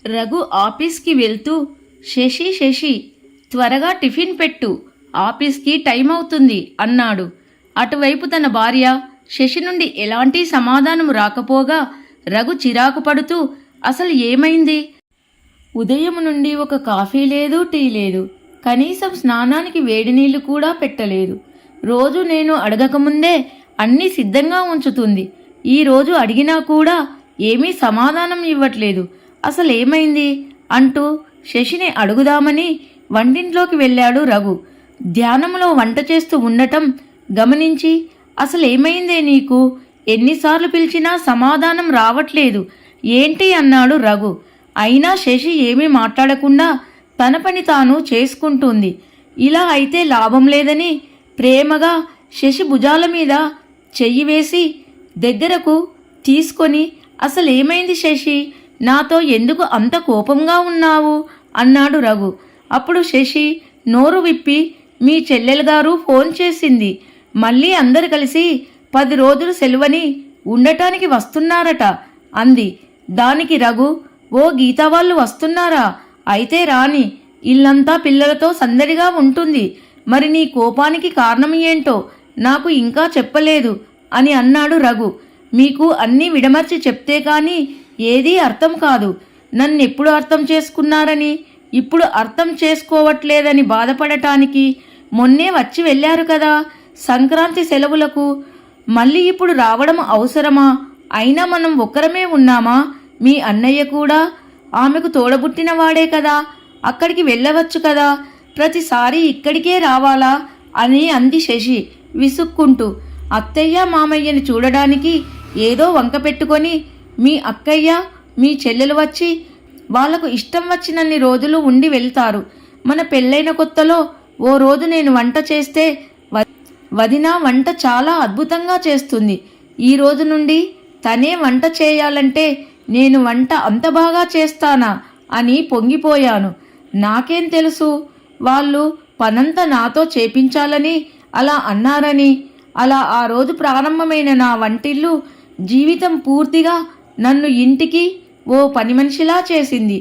రఘు ఆఫీస్కి వెళ్తూ శశి త్వరగా టిఫిన్ పెట్టు, ఆఫీస్కి టైం అవుతుంది అన్నాడు. అటువైపు తన భార్య శశి నుండి ఎలాంటి సమాధానం రాకపోగా రఘు చిరాకు పడుతూ అసలు ఏమైంది? ఉదయం నుండి ఒక కాఫీ లేదు, టీ లేదు, కనీసం స్నానానికి వేడి నీళ్లు కూడా పెట్టలేదు. రోజు నేను అడగకముందే అన్నీ సిద్ధంగా ఉంచుతుంది. ఈరోజు అడిగినా కూడా ఏమీ సమాధానం ఇవ్వట్లేదు. అసలేమైంది అంటూ శశిని అడుగుదామని వంటింట్లోకి వెళ్ళాడు రఘు. ధ్యానంలో వంట చేస్తూ ఉండటం గమనించి అసలేమైందే నీకు? ఎన్నిసార్లు పిలిచినా సమాధానం రావట్లేదు ఏంటి అన్నాడు రఘు. అయినా శశి ఏమీ మాట్లాడకుండా తన పని తాను చేసుకుంటుంది. ఇలా అయితే లాభం లేదని ప్రేమగా శశి భుజాల మీద చెయ్యి వేసి దగ్గరకు తీసుకొని అసలేమైంది శశి, నాతో ఎందుకు అంత కోపంగా ఉన్నావు అన్నాడు రఘు. అప్పుడు శశి నోరు విప్పి మీ చెల్లెలుగారు ఫోన్ చేసింది, మళ్ళీ అందరు కలిసి 10 రోజులు సెలవని ఉండటానికి వస్తున్నారట అంది. దానికి రఘు, ఓ గీతా వాళ్ళు వస్తున్నారా? అయితే రాని, ఇల్లంతా పిల్లలతో సందడిగా ఉంటుంది. మరి నీ కోపానికి కారణం ఏంటో నాకు ఇంకా చెప్పలేదు అని అన్నాడు రఘు. మీకు అన్నీ విడమర్చి చెప్తే కానీ ఏదీ అర్థం కాదు. నన్నెప్పుడు అర్థం చేసుకున్నారని, ఇప్పుడు అర్థం చేసుకోవట్లేదని బాధపడటానికి మొన్నే వచ్చి వెళ్ళారు కదా సంక్రాంతి సెలవులకు. మళ్ళీ ఇప్పుడు రావడం అవసరమా? అయినా మనం ఒక్కరమే ఉన్నామా? మీ అన్నయ్య కూడా ఆమెకు తోడబుట్టిన వాడే కదా, అక్కడికి వెళ్ళవచ్చు కదా, ప్రతిసారి ఇక్కడికే రావాలా అని అంది శశి విసుక్కుంటూ. అత్తయ్య మామయ్యని చూడడానికి ఏదో వంక పెట్టుకొని మీ అక్కయ్య మీ చెల్లెలు వచ్చి వాళ్లకు ఇష్టం వచ్చినన్ని రోజులు ఉండి వెళ్తారు. మన పెళ్ళైన కొత్తలో ఓ రోజు నేను వంట చేస్తే వదిన వంట చాలా అద్భుతంగా చేస్తుంది. ఈ రోజు నుండి తనే వంట చేయాలంటే నేను వంట అంత బాగా చేస్తానా అని పొంగిపోయాను. నాకేం తెలుసు, వాళ్ళు పనంతా నాతో చేపించాలని అలా అన్నారని. అలా ఆ రోజు ప్రారంభమైన నా వంటిల్లు జీవితం పూర్తిగా నన్ను ఇంటికి ఓ పని మనిషిలా చేసింది.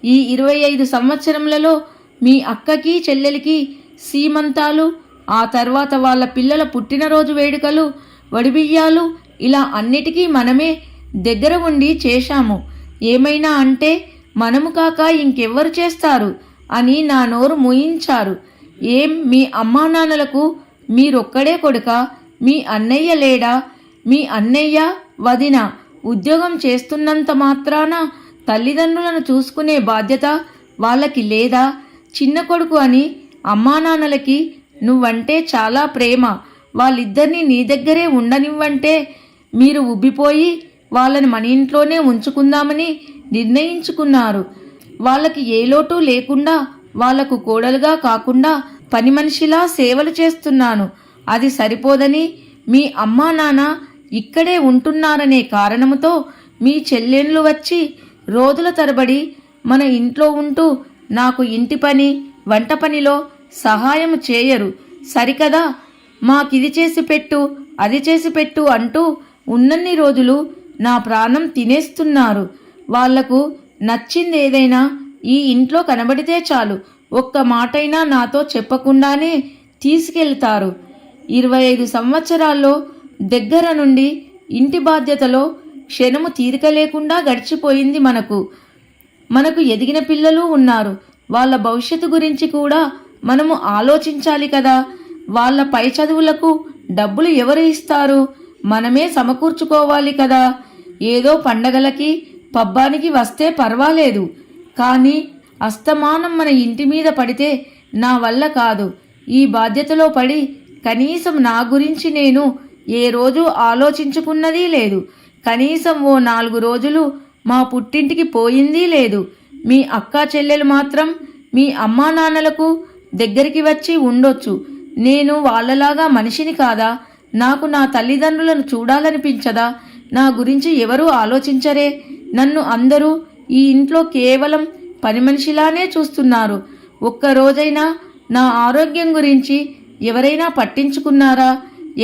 ఈ 25 సంవత్సరములలో మీ అక్కకి చెల్లెలికి సీమంతాలు, ఆ తర్వాత వాళ్ళ పిల్లల పుట్టినరోజు వేడుకలు, వడిబియ్యాలు, ఇలా అన్నిటికీ మనమే దగ్గర ఉండి చేశాము. ఏమైనా అంటే మనము కాక ఇంకెవ్వరు చేస్తారు అని నా నోరు మూయించారు. ఏం మీ అమ్మా నాన్నలకు మీరొక్కడే కొడుక? మీ అన్నయ్య లేడా? మీ అన్నయ్య వదిన ఉద్యోగం చేస్తున్నంత మాత్రాన తల్లిదండ్రులను చూసుకునే బాధ్యత వాళ్ళకి లేదా? చిన్న కొడుకు అని అమ్మా నాన్నలకి నువ్వంటే చాలా ప్రేమ. వాళ్ళిద్దరినీ నీ దగ్గరే ఉండనివ్వంటే మీరు ఉబ్బిపోయి వాళ్ళని మన ఇంట్లోనే ఉంచుకుందామని నిర్ణయించుకున్నారు. వాళ్ళకి ఏ లోటు లేకుండా వాళ్లకు కోడలుగా కాకుండా పని మనిషిలా సేవలు చేస్తున్నాను. అది సరిపోదని మీ అమ్మా నాన్న ఇక్కడే ఉంటున్నారనే కారణముతో మీ చెల్లెళ్ళు వచ్చి రోజుల తరబడి మన ఇంట్లో ఉంటూ నాకు ఇంటి పని వంట పనిలో సహాయం చేయరు సరికదా. మాకిది చేసి పెట్టు అది చేసి పెట్టు అంటూ ఉన్నన్ని రోజులు నా ప్రాణం తినేస్తున్నారు. వాళ్లకు నచ్చింది ఏదైనా ఈ ఇంట్లో కనబడితే చాలు, ఒక్క మాటైనా నాతో చెప్పకుండానే తీసుకెళ్తారు. 25 సంవత్సరాల్లో దగ్గర నుండి ఇంటి బాధ్యతలో క్షణము తీరిక లేకుండా గడిచిపోయింది. మనకు ఎదిగిన పిల్లలు ఉన్నారు. వాళ్ళ భవిష్యత్తు గురించి కూడా మనము ఆలోచించాలి కదా. వాళ్ళ పై చదువులకు డబ్బులు ఎవరు ఇస్తారు? మనమే సమకూర్చుకోవాలి కదా. ఏదో పండగలకి పబ్బానికి వస్తే పర్వాలేదు, కానీ అస్తమానం మన ఇంటి మీద పడితే నా వల్ల కాదు. ఈ బాధ్యతలో పడి కనీసం నా గురించి నేను ఏ రోజు ఆలోచించుకున్నదీ లేదు. కనీసం ఓ 4 రోజులు మా పుట్టింటికి పోయిందీ లేదు. మీ అక్కా చెల్లెలు మాత్రం మీ అమ్మా నాన్నలకు దగ్గరికి వచ్చి ఉండొచ్చు. నేను వాళ్ళలాగా మనిషిని కాదా? నాకు నా తల్లిదండ్రులను చూడాలనిపించదా? నా గురించి ఎవరూ ఆలోచించరే. నన్ను అందరూ ఈ ఇంట్లో కేవలం పని మనిషిలానే చూస్తున్నారు. ఒక్కరోజైనా నా ఆరోగ్యం గురించి ఎవరైనా పట్టించుకున్నారా?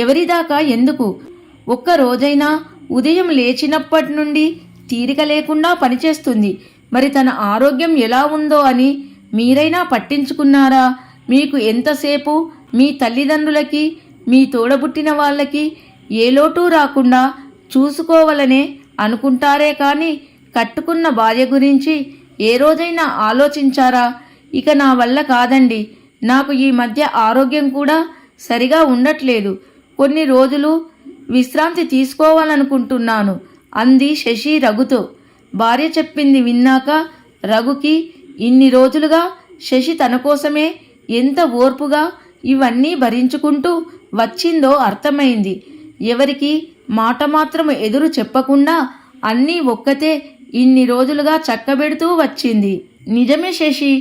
ఎవరిదాకా ఎందుకు? ఒక్కరోజైనా ఉదయం లేచినప్పటి నుండి తీరిక లేకుండా పనిచేస్తుంది. మరి తన ఆరోగ్యం ఎలా ఉందో అని మీరైనా పట్టించుకున్నారా? మీకు ఎంతసేపు మీ తల్లిదండ్రులకి, మీ తోడబుట్టిన వాళ్ళకి ఏ లోటు రాకుండా చూసుకోవాలనే అనుకుంటారే కానీ కట్టుకున్న భార్య గురించి ఏ రోజైనా ఆలోచించారా? ఇక నా వల్ల కాదండి, నాకు ఈ మధ్య ఆరోగ్యం కూడా సరిగా ఉండట్లేదు, కొన్ని రోజులు విశ్రాంతి తీసుకోవాలనుకుంటున్నాను అంది శశి రఘుతో. భార్య చెప్పింది విన్నాక రఘుకి ఇన్ని రోజులుగా శశి తన కోసమే ఎంత ఓర్పుగా ఇవన్నీ భరించుకుంటూ వచ్చిందో అర్థమైంది. ఎవరికి మాట మాత్రము ఎదురు చెప్పకుండా అన్నీ ఒక్కతే ఇన్ని రోజులుగా చక్కబెడుతూ వచ్చింది. నిజమే శశి,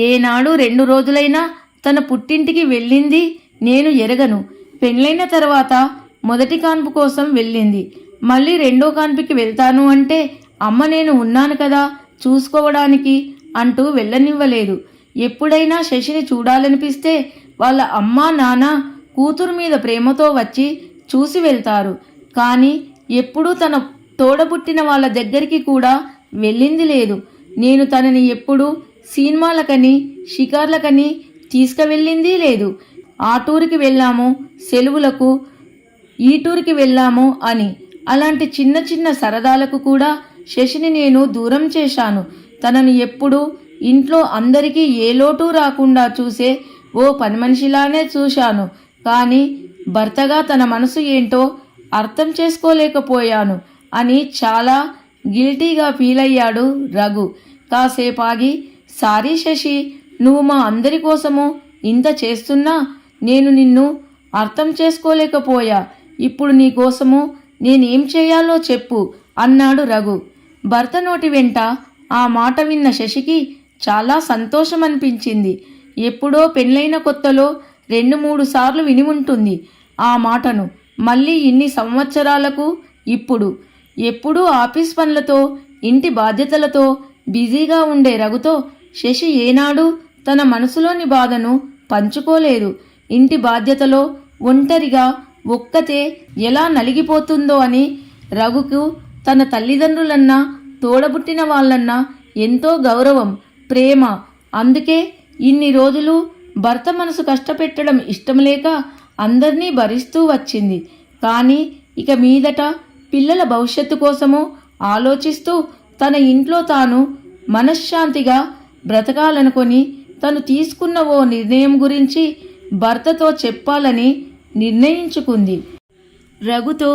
ఏనాడు 2 రోజులైనా తన పుట్టింటికి వెళ్ళింది నేను ఎరగను. పెళ్ళైన తర్వాత మొదటి కాన్పు కోసం వెళ్ళింది, మళ్ళీ రెండో కాన్పుకి వెళ్తాను అంటే అమ్మ నేను ఉన్నాను కదా చూసుకోవడానికి అంటూ వెళ్ళనివ్వలేదు. ఎప్పుడైనా శశిని చూడాలనిపిస్తే వాళ్ళ అమ్మ నాన్న కూతురు మీద ప్రేమతో వచ్చి చూసి వెళ్తారు. కానీ ఎప్పుడూ తన తోడబుట్టిన వాళ్ళ దగ్గరికి కూడా వెళ్ళింది లేదు. నేను తనని ఎప్పుడూ సినిమాలకని షికార్లకని తీసుకువెళ్ళింది లేదు. ఆ టూర్కి వెళ్ళాము, సెలవులకు ఈ టూర్కి వెళ్ళాము అని అలాంటి చిన్న చిన్న సరదాలకు కూడా శశిని నేను దూరం చేశాను. తనను ఎప్పుడూ ఇంట్లో అందరికీ ఏ లోటు రాకుండా చూసే ఓ పని మనిషిలానే చూశాను. కానీ భర్తగా తన మనసు ఏంటో అర్థం చేసుకోలేకపోయాను అని చాలా గిల్టీగా ఫీల్ అయ్యాడు రఘు. కాసేపాగి, సారీ శశి, నువ్వు మా అందరి కోసము ఇంత చేస్తున్నా నేను నిన్ను అర్థం చేసుకోలేకపోయా. ఇప్పుడు నీ కోసము నేనేం చేయాలో చెప్పు అన్నాడు రఘు. భర్త నోటి వెంట ఆ మాట విన్న శశికి చాలా సంతోషం అనిపించింది. ఎప్పుడో పెళ్ళైన కొత్తలో 2-3 సార్లు విని ఉంటుంది ఆ మాటను. మళ్ళీ ఇన్ని సంవత్సరాలకు ఇప్పుడు ఎప్పుడూ ఆఫీస్ పనులతో ఇంటి బాధ్యతలతో బిజీగా ఉండే రఘుతో శశి ఏనాడు తన మనసులోని బాధను పంచుకోలేదు. ఇంటి బాధ్యతలో ఒంటరిగా ఒక్కతే ఎలా నలిగిపోతుందో అని రఘుకు తన తల్లిదండ్రులన్నా తోడబుట్టిన వాళ్ళన్నా ఎంతో గౌరవం, ప్రేమ. అందుకే ఇన్ని రోజులు భర్త మనసు కష్టపెట్టడం ఇష్టం లేక అందర్నీ భరిస్తూ వచ్చింది. కానీ ఇక మీదట పిల్లల భవిష్యత్తు కోసము ఆలోచిస్తూ తన ఇంట్లో తాను మనశ్శాంతిగా బ్రతకాలనుకొని తను తీసుకున్న ఓ నిర్ణయం గురించి భర్తతో చెప్పాలని నిర్ణయించుకుంది. రఘుతో,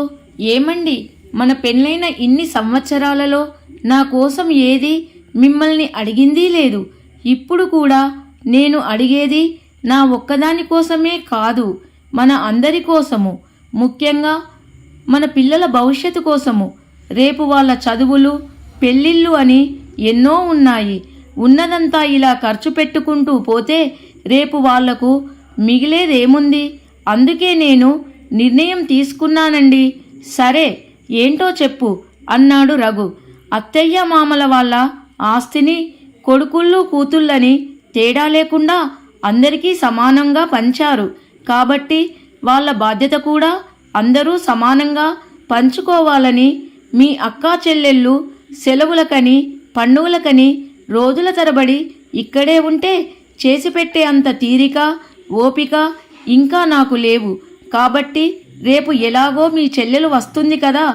ఏమండి, మన పెళ్ళైన ఇన్ని సంవత్సరాలలో నా కోసం ఏది మిమ్మల్ని అడిగిందీ లేదు. ఇప్పుడు కూడా నేను అడిగేది నా ఒక్కదాని కోసమే కాదు, మన అందరి కోసము, ముఖ్యంగా మన పిల్లల భవిష్యత్తు కోసము. రేపు వాళ్ళ చదువులు, పెళ్ళిళ్ళు అని ఎన్నో ఉన్నాయి. ఉన్నదంతా ఇలా ఖర్చు పెట్టుకుంటూ పోతే రేపు వాళ్లకు మిగిలేదేముంది? అందుకే నేను నిర్ణయం తీసుకున్నానండి. సరే, ఏంటో చెప్పు అన్నాడు రఘు. అత్తయ్య మామల వాళ్ళ ఆస్తిని కొడుకుళ్ళు కూతుళ్ళని తేడా లేకుండా అందరికీ సమానంగా పంచారు. కాబట్టి వాళ్ళ బాధ్యత కూడా అందరూ సమానంగా పంచుకోవాలని మీ అక్కా చెల్లెళ్ళు సెలవులకని పండుగలకని రోజుల తరబడి ఇక్కడే ఉంటే చేసి పెట్టే అంత తీరిక, ఓపిక ఇంకా నాకు లేవు. కాబట్టి రేపు ఎలాగో మీ చెల్లెలు వస్తుంది కదా,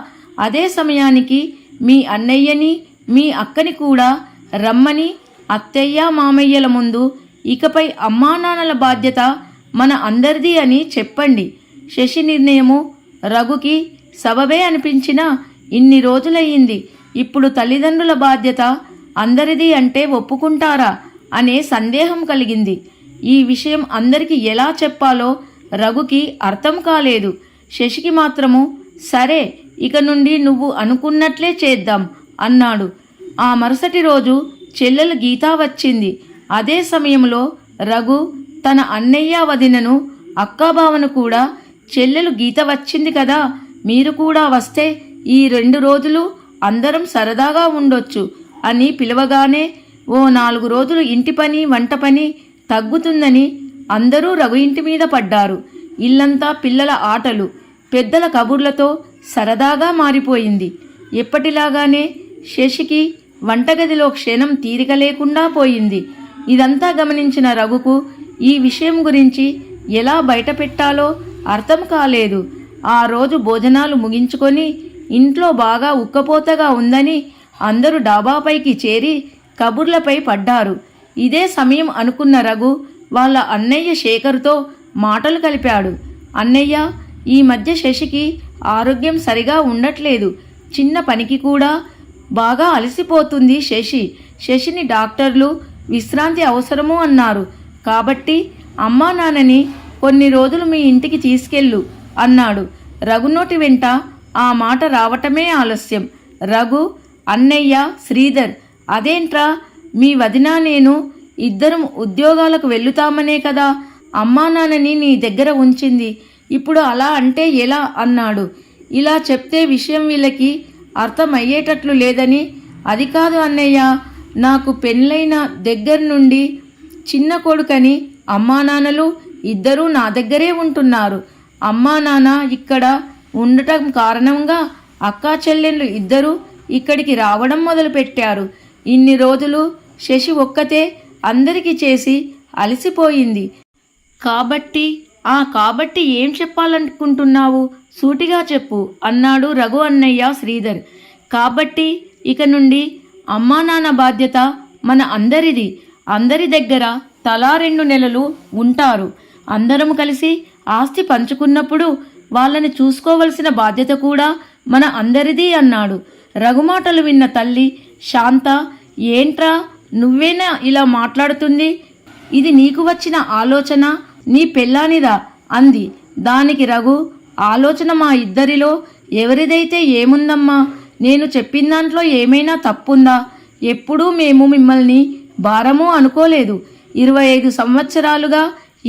అదే సమయానికి మీ అన్నయ్యని మీ అక్కని కూడా రమ్మని అత్తయ్య మామయ్యల ముందు ఇకపై అమ్మా నాన్నల బాధ్యత మన అందరిది అని చెప్పండి. శశి నిర్ణయము రఘుకి సబబే అనిపించినా ఇన్ని రోజులయ్యింది. ఇప్పుడు తల్లిదండ్రుల బాధ్యత అందరిది అంటే ఒప్పుకుంటారా అనే సందేహం కలిగింది. ఈ విషయం అందరికీ ఎలా చెప్పాలో రఘుకి అర్థం కాలేదు. శశికి మాత్రము సరే, ఇక నుండి నువ్వు అనుకున్నట్లే చేద్దాం అన్నాడు. ఆ మరుసటి రోజు చెల్లెలు గీత వచ్చింది. అదే సమయంలో రఘు తన అన్నయ్య వదినను అక్కాబావను కూడా, చెల్లెలు గీత వచ్చింది కదా, మీరు కూడా వస్తే ఈ 2 రోజులు అందరం సరదాగా ఉండొచ్చు అని పిలవగానే ఓ 4 రోజులు ఇంటి పని వంట పని తగ్గుతుందని అందరూ రఘు ఇంటి మీద పడ్డారు. ఇల్లంతా పిల్లల ఆటలు, పెద్దల కబుర్లతో సరదాగా మారిపోయింది. ఎప్పటిలాగానే శశికి వంటగదిలో క్షణం తీరిక లేకుండా పోయింది. ఇదంతా గమనించిన రఘుకు ఈ విషయం గురించి ఎలా బయటపెట్టాలో అర్థం కాలేదు. ఆ రోజు భోజనాలు ముగించుకొని ఇంట్లో బాగా ఉక్కపోతగా ఉందని అందరూ డాబాపైకి చేరి కబుర్లపై పడ్డారు. ఇదే సమయం అనుకున్న రఘు వాళ్ళ అన్నయ్య శేఖర్తో మాటలు కలిపాడు. అన్నయ్య, ఈ మధ్య శశికి ఆరోగ్యం సరిగా ఉండట్లేదు. చిన్న పనికి కూడా బాగా అలసిపోతుంది శశిని డాక్టర్లు విశ్రాంతి అవసరము అన్నారు. కాబట్టి అమ్మా నాన్నని కొన్ని రోజులు మీ ఇంటికి తీసుకెళ్ళు అన్నాడు. రఘు నోటి వెంట ఆ మాట రావటమే ఆలస్యం. రఘు, అన్నయ్య, శ్రీధర్, అదేంట్రా మీ వదిన నేను ఇద్దరం ఉద్యోగాలకు వెళ్తామనే కదా అమ్మా నాన్నని నీ దగ్గర ఉంచింది. ఇప్పుడు అలా అంటే ఎలా అన్నాడు. ఇలా చెప్తే విషయం వీళ్ళకి అర్థమయ్యేటట్లు లేదని. అది కాదు అన్నయ్య, నాకు పెళ్ళైన దగ్గర నుండి చిన్న కొడుకని అమ్మా నాన్నలు ఇద్దరూ నా దగ్గరే ఉంటున్నారు. అమ్మా నాన్న ఇక్కడ ఉండటం కారణంగా అక్కా చెల్లెళ్ళు ఇద్దరూ ఇక్కడికి రావడం మొదలుపెట్టారు. ఇన్ని రోజులు శశి ఒక్కతే అందరికీ చేసి అలసిపోయింది. కాబట్టి ఏం చెప్పాలనుకుంటున్నావు? సూటిగా చెప్పు అన్నాడు రఘు అన్నయ్య శ్రీధర్. కాబట్టి ఇక నుండి అమ్మా నాన్న బాధ్యత మన అందరిది. అందరి దగ్గర తలా 2 నెలలు ఉంటారు. అందరం కలిసి ఆస్తి పంచుకున్నప్పుడు వాళ్ళని చూసుకోవలసిన బాధ్యత కూడా మన అందరిది అన్నాడు. రఘు మాటలు విన్న తల్లి శాంత, ఏంట్రా నువ్వేనా ఇలా మాట్లాడుతుంది? ఇది నీకు వచ్చిన ఆలోచన నీ పెళ్ళానిదా అంది. దానికి రఘు, ఆలోచన మా ఇద్దరిలో ఎవరిదైతే ఏముందమ్మా, నేను చెప్పిన దాంట్లో ఏమైనా తప్పుందా? ఎప్పుడూ మేము మిమ్మల్ని భారము అనుకోలేదు. 25 సంవత్సరాలుగా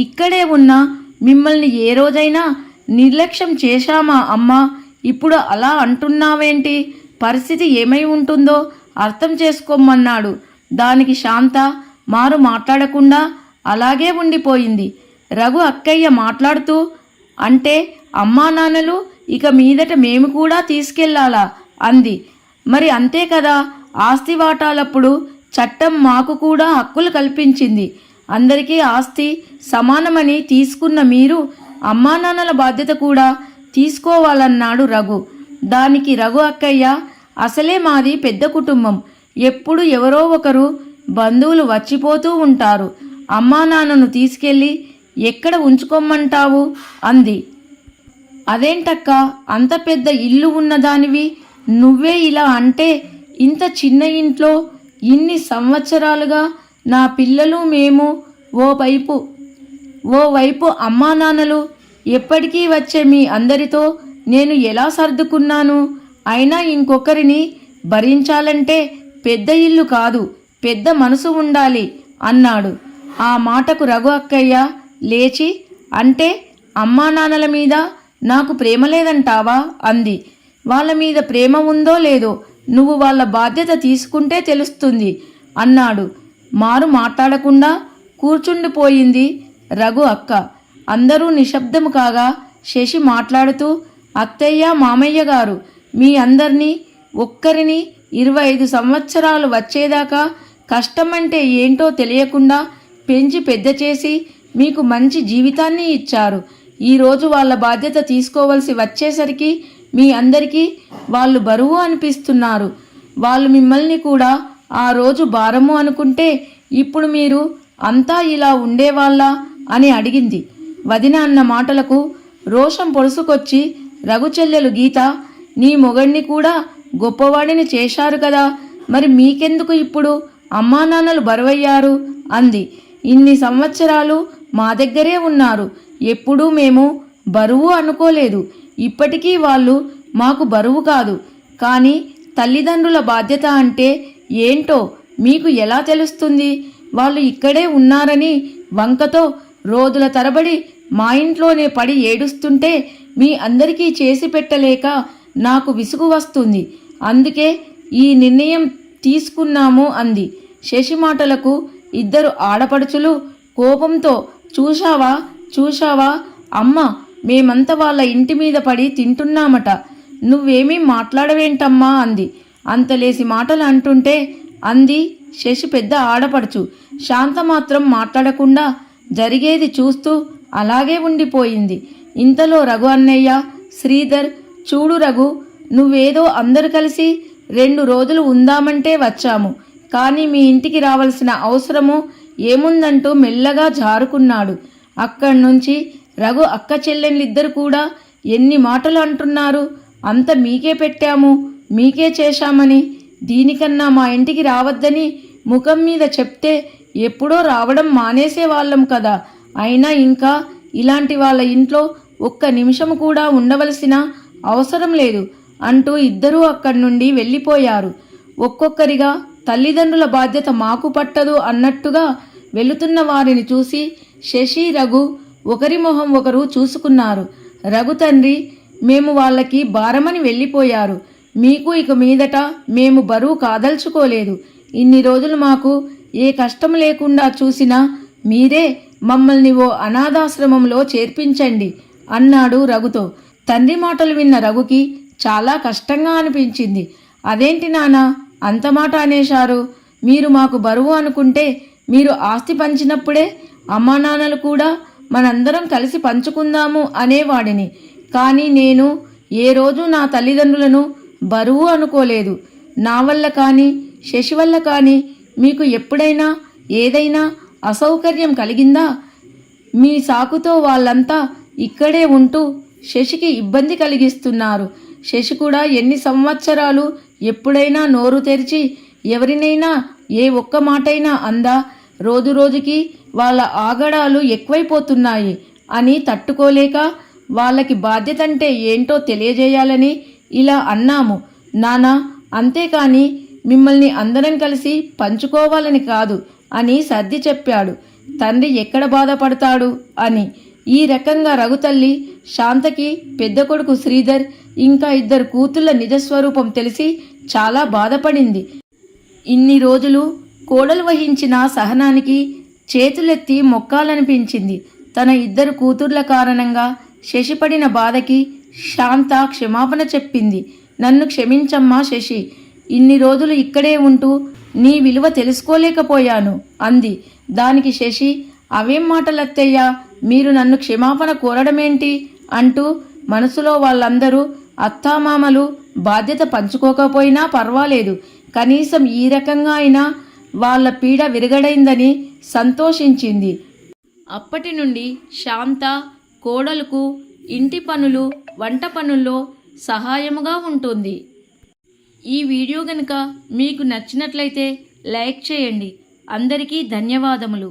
ఇక్కడే ఉన్న మిమ్మల్ని ఏ రోజైనా నిర్లక్ష్యం చేశామా అమ్మా? ఇప్పుడు అలా అంటున్నావేంటి? పరిస్థితి ఏమై ఉంటుందో అర్థం చేసుకోమన్నాడు. దానికి శాంత మారు మాట్లాడకుండా అలాగే ఉండిపోయింది. రఘు అక్కయ్య మాట్లాడుతూ, అంటే అమ్మా నాన్నలు ఇక మీదట మేము కూడా తీసుకెళ్లాలా అంది. మరి అంతే కదా, ఆస్తి వాటాలప్పుడు చట్టం మాకు కూడా హక్కులు కల్పించింది. అందరికీ ఆస్తి సమానమని తీసుకున్న మీరు అమ్మా నాన్నల బాధ్యత కూడా తీసుకోవాలన్నాడు రఘు. దానికి రఘు అక్కయ్య, అసలే మాది పెద్ద కుటుంబం. ఎప్పుడు ఎవరో ఒకరు బంధువులు వచ్చిపోతూ ఉంటారు. అమ్మా నాన్నను తీసుకెళ్ళి ఎక్కడ ఉంచుకోమంటావు అంది. అదేంటక్క, అంత పెద్ద ఇల్లు ఉన్నదానివి నువ్వే ఇలా అంటే? ఇంత చిన్న ఇంట్లో ఇన్ని సంవత్సరాలుగా నా పిల్లలు మేము ఓవైపు అమ్మా నాన్నలు, ఎప్పటికీ వచ్చే మీ అందరితో నేను ఎలా సర్దుకున్నాను? అయినా ఇంకొకరిని భరించాలంటే పెద్ద ఇల్లు కాదు, పెద్ద మనసు ఉండాలి అన్నాడు. ఆ మాటకు రఘు అక్కయ్య లేచి, అంటే అమ్మా నాన్నల మీద నాకు ప్రేమ లేదంటావా అంది. వాళ్ళ మీద ప్రేమ ఉందో లేదో నువ్వు వాళ్ళ బాధ్యత తీసుకుంటే తెలుస్తుంది అన్నాడు. మారు మాట్లాడకుండా కూర్చుండిపోయింది రఘు అక్క. అందరూ నిశ్శబ్దము కాగా శశి మాట్లాడుతూ, అత్తయ్య, మామయ్య గారు, మీ అందరినీ ఒక్కరిని 25 సంవత్సరాలు వచ్చేదాకా కష్టమంటే ఏంటో తెలియకుండా పెంచి పెద్ద చేసి మీకు మంచి జీవితాన్ని ఇచ్చారు. ఈరోజు వాళ్ళ బాధ్యత తీసుకోవలసి వచ్చేసరికి మీ అందరికీ వాళ్ళు బరువు అనిపిస్తున్నారు. వాళ్ళు మిమ్మల్ని కూడా ఆ రోజు భారము అనుకుంటే ఇప్పుడు మీరు అంతా ఇలా ఉండేవాళ్ళ అని అడిగింది. వదిన అన్న మాటలకు రోషం పొడుసుకొచ్చి, రఘు చెల్లెలు గీత, నీ మొగణ్ణి కూడా గొప్పవాడిని చేశారు కదా, మరి మీకెందుకు ఇప్పుడు అమ్మా నాన్నలు బరువయ్యారు అంది. ఇన్ని సంవత్సరాలు మా దగ్గరే ఉన్నారు. ఎప్పుడూ మేము బరువు అనుకోలేదు. ఇప్పటికీ వాళ్ళు మాకు బరువు కాదు. కానీ తల్లిదండ్రుల బాధ్యత అంటే ఏంటో మీకు ఎలా తెలుస్తుంది? వాళ్ళు ఇక్కడే ఉన్నారని వంకతో రోజుల తరబడి మా ఇంట్లోనే పడి ఏడుస్తుంటే మీ అందరికీ చేసి పెట్టలేక నాకు విసుగు వస్తుంది. అందుకే ఈ నిర్ణయం తీసుకున్నాము అంది. శశి మాటలకు ఇద్దరు ఆడపడుచులు కోపంతో, చూశావా అమ్మ, మేమంతా వాళ్ళ ఇంటి మీద పడి తింటున్నామట, నువ్వేమీ మాట్లాడవేంటమ్మా అంది. అంతలేసి మాటలు అంటుంటే అంది శశి పెద్ద ఆడపడుచు. శాంత మాత్రం మాట్లాడకుండా జరిగేది చూస్తూ అలాగే ఉండిపోయింది. ఇంతలో రఘు అన్నయ్య, శ్రీధర్, చూడు రఘు, నువ్వేదో అందరు కలిసి 2 రోజులు ఉందామంటే వచ్చాము, కానీ మీ ఇంటికి రావాల్సిన అవసరము ఏముందంటూ మెల్లగా జారుకున్నాడు. అక్కడి నుంచి రఘు అక్క చెల్లెళ్ళిద్దరు కూడా ఎన్ని మాటలు అంటున్నారు. అంత మీకే పెట్టాము, మీకే చేశామని, దీనికన్నా మా ఇంటికి రావద్దని ముఖం మీద చెప్తే ఎప్పుడో రావడం మానేసేవాళ్ళం కదా. అయినా ఇంకా ఇలాంటి వాళ్ళ ఇంట్లో ఒక్క నిమిషం కూడా ఉండవలసిన అవసరం లేదు అంటూ ఇద్దరూ అక్కడి నుండి వెళ్ళిపోయారు. ఒక్కొక్కరిగా తల్లిదండ్రుల బాధ్యత మాకు పట్టదు అన్నట్టుగా వెళుతున్న వారిని చూసి శశి, రఘు ఒకరి మొహం ఒకరు చూసుకున్నారు. రఘు తండ్రి, మేము వాళ్ళకి భారమని వెళ్ళిపోయారు. మీకు ఇక మీదట మేము బరువు కాదల్చుకోలేదు. ఇన్ని రోజులు మాకు ఏ కష్టం లేకుండా చూసినా మీరే మమ్మల్ని ఓ అనాథాశ్రమంలో చేర్పించండి అన్నాడు రఘుతో. తండ్రి మాటలు విన్న రఘుకి చాలా కష్టంగా అనిపించింది. అదేంటి నాన్న అంత మాట అనేశారు? మీరు మాకు బరువు అనుకుంటే మీరు ఆస్తి పంచినప్పుడే అమ్మా నాన్నలు కూడా మనందరం కలిసి పంచుకుందాము అనేవాడిని. కానీ నేను ఏ రోజు నా తల్లిదండ్రులను బరువు అనుకోలేదు. నా వల్ల కానీ శశి వల్ల కానీ మీకు ఎప్పుడైనా ఏదైనా అసౌకర్యం కలిగిందా? మీ సాకుతో వాళ్ళంతా ఇక్కడే ఉంటూ శశికి ఇబ్బంది కలిగిస్తున్నారు. శశి కూడా ఎన్ని సంవత్సరాలు ఎప్పుడైనా నోరు తెరిచి ఎవరినైనా ఏ ఒక్క మాటైనా అందా? రోజు రోజుకి వాళ్ళ ఆగడాలు ఎక్కువైపోతున్నాయి అని తట్టుకోలేక వాళ్ళకి బాధ్యత అంటే ఏంటో తెలియజేయాలని ఇలా అన్నాము నానా, అంతేకాని మిమ్మల్ని అందరం కలిసి పంచుకోవాలని కాదు అని సర్ది చెప్పాడు. తండ్రి ఎక్కడ బాధపడతాడు అని. ఈ రకంగా రఘుతల్లి శాంతకి పెద్ద కొడుకు శ్రీధర్ ఇంకా 2 కూతుళ్ళ నిజస్వరూపం తెలిసి చాలా బాధపడింది. ఇన్ని రోజులు కోడలు వహించిన సహనానికి చేతులెత్తి మొక్కాలనిపించింది. తన 2 కూతుర్ల కారణంగా శశిపడిన బాధకి శాంత క్షమాపణ చెప్పింది. నన్ను క్షమించమ్మా శశి, ఇన్ని రోజులు ఇక్కడే ఉంటూ నీ విలువ తెలుసుకోలేకపోయాను అంది. దానికి శశి, అవేం మాటలత్తయ్యా, మీరు నన్ను క్షమాపణ కోరడమేంటి అంటూ మనసులో వాళ్ళందరూ అత్తామామలు బాధ్యత పంచుకోకపోయినా పర్వాలేదు, కనీసం ఈ రకంగా అయినా వాళ్ళ పీడ విరగడైందని సంతోషించింది. అప్పటి నుండి శాంత కోడలకు ఇంటి పనులు, వంట పనుల్లో సహాయముగా ఉంటుంది. ఈ వీడియో గనుక మీకు నచ్చినట్లయితే లైక్ చేయండి. అందరికీ ధన్యవాదములు.